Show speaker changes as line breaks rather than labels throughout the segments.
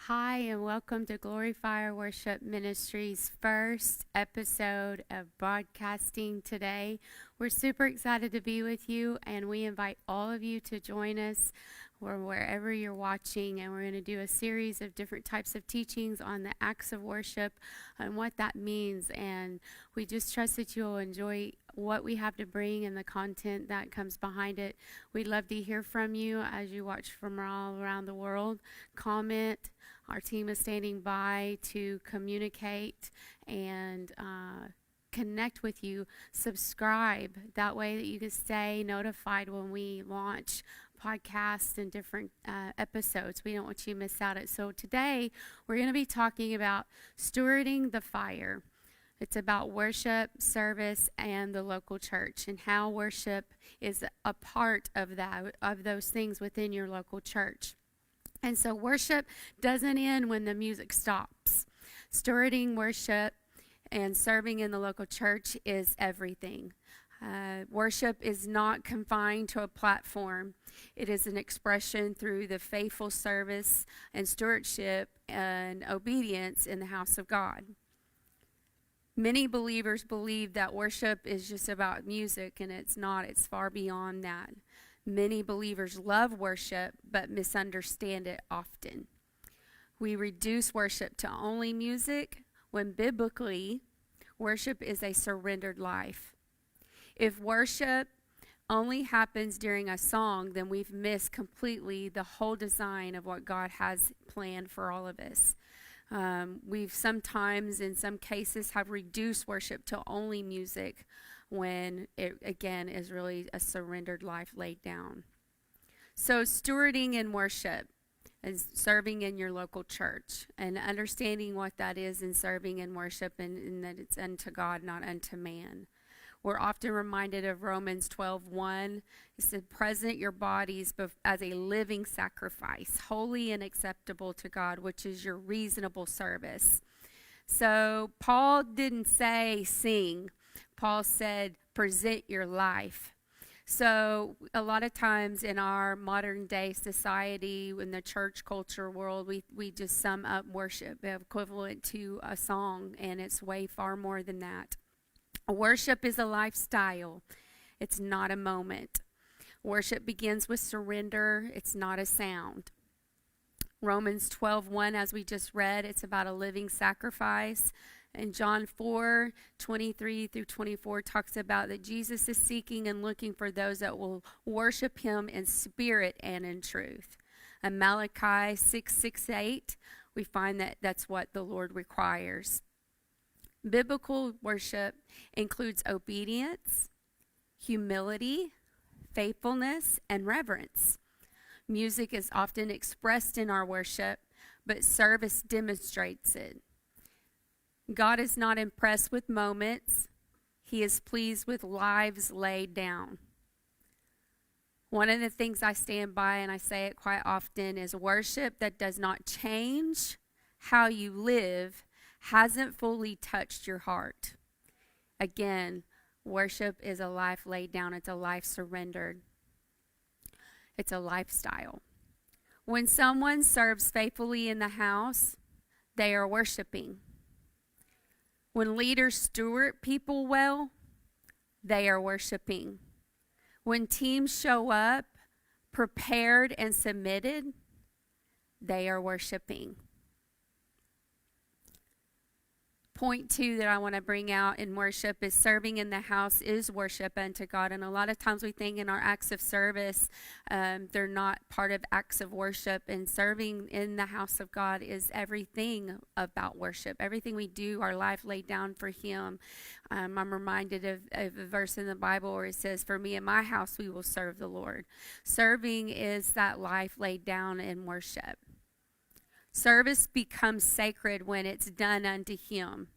Hi, and welcome to Glory Fire Worship Ministries' first episode of broadcasting today. We're super excited to be with you, and we invite all of you to join us or wherever you're watching. And we're going to do a series of different types of teachings on the acts of worship and what that means. And we just trust that you'll enjoy what we have to bring and the content that comes behind it. We'd love to hear from you as you watch from all around the world. Comment. Our team is standing by to communicate and connect with you. Subscribe. That way that you can stay notified when we launch podcasts and different episodes. We don't want you to miss out. So today we're going to be talking about stewarding the fire. It's about worship, service, and the local church, and how worship is a part of those things within your local church. And so worship doesn't end when the music stops. Stewarding worship and serving in the local church is everything. Worship is not confined to a platform. It is an expression through the faithful service and stewardship and obedience in the house of God. Many believers believe that worship is just about music, and it's not. It's far beyond that. Many believers love worship, but misunderstand it often. We reduce worship to only music, when biblically, worship is a surrendered life. If worship only happens during a song, then we've missed completely the whole design of what God has planned for all of us. We've sometimes, in some cases, have reduced worship to only music, when it, again, is really a surrendered life laid down. So stewarding in worship and serving in your local church, and understanding what that is in serving in worship, and that it's unto God, not unto man. We're often reminded of Romans 12:1. It said, present your bodies as a living sacrifice, holy and acceptable to God, which is your reasonable service. So Paul didn't say sing. Paul said, present your life. So a lot of times in our modern day society, in the church culture world, we just sum up worship equivalent to a song, and it's way far more than that. Worship is a lifestyle. It's not a moment. Worship begins with surrender. It's not a sound. Romans 12:1, as we just read, it's about a living sacrifice. And John 4:23-24 talks about that Jesus is seeking and looking for those that will worship him in spirit and in truth. And Malachi 6:6-8, we find that that's what the Lord requires. Biblical worship includes obedience, humility, faithfulness, and reverence. Music is often expressed in our worship, but service demonstrates it. God is not impressed with moments. He is pleased with lives laid down. One of the things I stand by, and I say it quite often, is worship that does not change how you live hasn't fully touched your heart. Again, worship is a life laid down. It's a life surrendered. It's a lifestyle. When someone serves faithfully in the house, they are worshiping. When leaders steward people well, they are worshiping. When teams show up prepared and submitted, they are worshiping. Point 2 that I want to bring out in worship is serving in the house is worship unto God. And a lot of times we think in our acts of service, they're not part of acts of worship. And serving in the house of God is everything about worship. Everything we do, our life laid down for him. I'm reminded of a verse in the Bible where it says, for me and my house, we will serve the Lord. Serving is that life laid down in worship. Service becomes sacred when it's done unto him.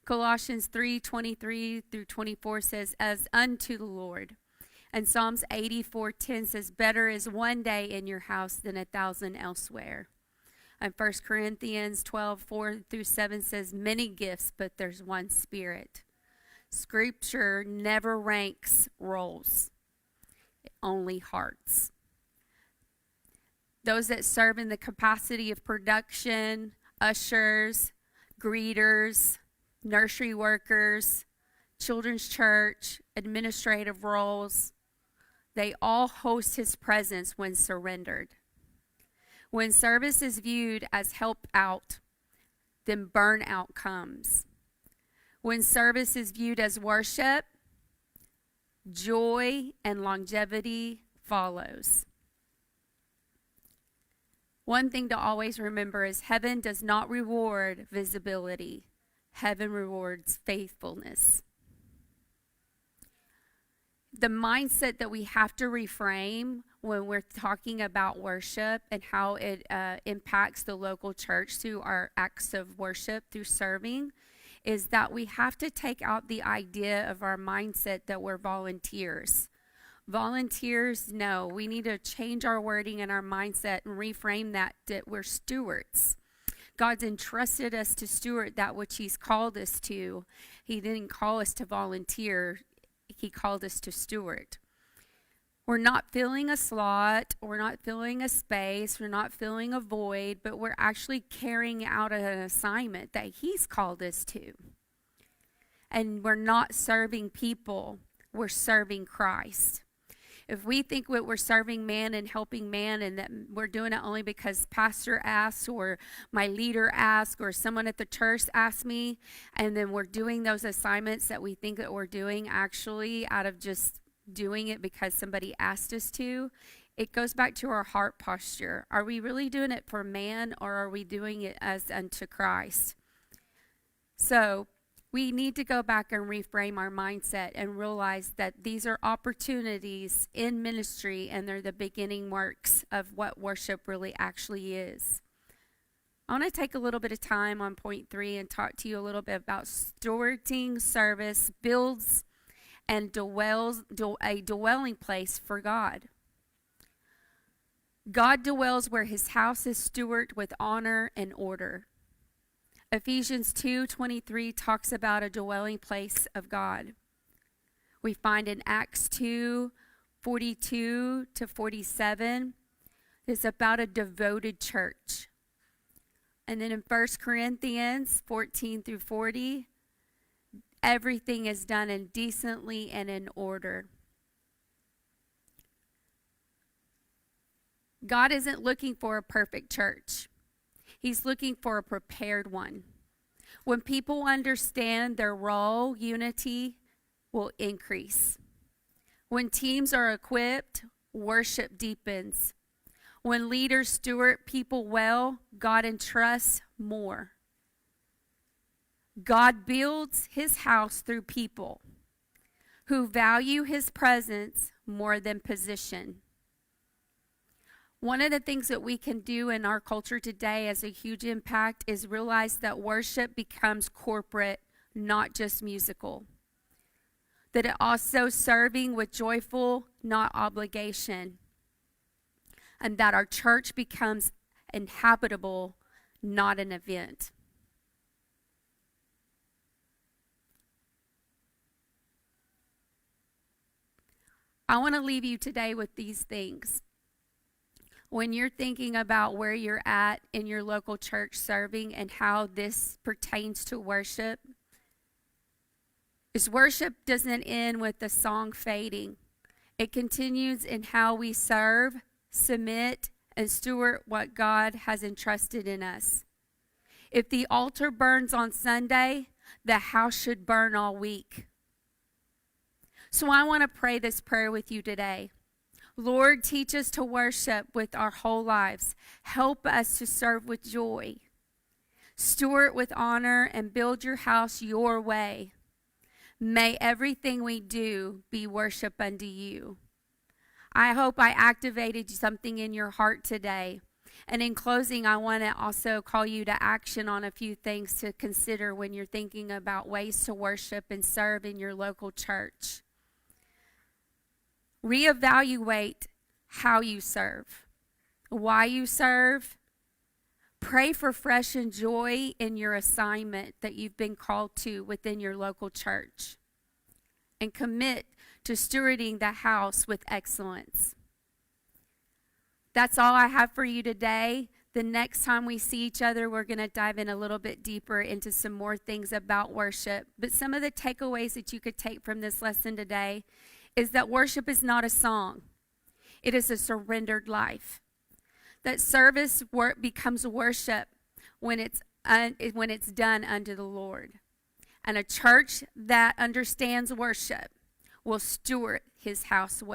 Colossians 3:23-24 says, as unto the Lord. And Psalms 84:10 says, better is one day in your house than 1,000 elsewhere. And 1 Corinthians 12:4-7 says, many gifts, but there's one Spirit. Scripture never ranks roles, only hearts. those that serve in the capacity of production, ushers, greeters, nursery workers, children's church, administrative roles. They all host his presence when surrendered. When service is viewed as help out, then burnout comes. When service is viewed as worship, joy and longevity follows. One thing to always remember is heaven does not reward visibility. Heaven rewards faithfulness. The mindset that we have to reframe when we're talking about worship and how it impacts the local church through our acts of worship, through serving, is that we have to take out the idea of our mindset that we're volunteers. Volunteers, no. We need to change our wording and our mindset and reframe that we're stewards. God's entrusted us to steward that which he's called us to. He didn't call us to volunteer. He called us to steward. We're not filling a slot. We're not filling a space. We're not filling a void, but we're actually carrying out an assignment that he's called us to. And we're not serving people. We're serving Christ. If we think that we're serving man and helping man and that we're doing it only because pastor asks or my leader asks or someone at the church asks me, and then we're doing those assignments that we think that we're doing actually out of just doing it because somebody asked us to, it goes back to our heart posture. Are we really doing it for man, or are we doing it as unto Christ? So we need to go back and reframe our mindset and realize that these are opportunities in ministry, and they're the beginning works of what worship really actually is. I want to take a little bit of time on point 3 and talk to you a little bit about stewarding service builds and a dwelling place for God. God dwells where his house is stewarded with honor and order. Ephesians 2:23 talks about a dwelling place of God. We find in Acts 2:42 to 47, it's about a devoted church. And then in 1 Corinthians 14 through 40, everything is done in decently and in order. God isn't looking for a perfect church. He's looking for a prepared one. When people understand their role, unity will increase. When teams are equipped, worship deepens. When leaders steward people well, God entrusts more. God builds his house through people who value his presence more than position. One of the things that we can do in our culture today as a huge impact is realize that worship becomes corporate, not just musical. That it also serving with joyful, not obligation. And that our church becomes inhabitable, not an event. I want to leave you today with these things. When you're thinking about where you're at in your local church serving and how this pertains to worship, is worship doesn't end with the song fading. It continues in how we serve, submit, and steward what God has entrusted in us. If the altar burns on Sunday, the house should burn all week. So I want to pray this prayer with you today. Lord, teach us to worship with our whole lives. Help us to serve with joy. Steward with honor and build your house your way. May everything we do be worship unto you. I hope I activated something in your heart today. And in closing, I want to also call you to action on a few things to consider when you're thinking about ways to worship and serve in your local church. Reevaluate how you serve, why you serve. Pray for fresh and joy in your assignment that you've been called to within your local church. And commit to stewarding the house with excellence. That's all I have for you today. The next time we see each other, we're going to dive in a little bit deeper into some more things about worship. But some of the takeaways that you could take from this lesson today is that worship is not a song. It is a surrendered life. That service becomes worship when it's done unto the Lord. And a church that understands worship will steward his house well.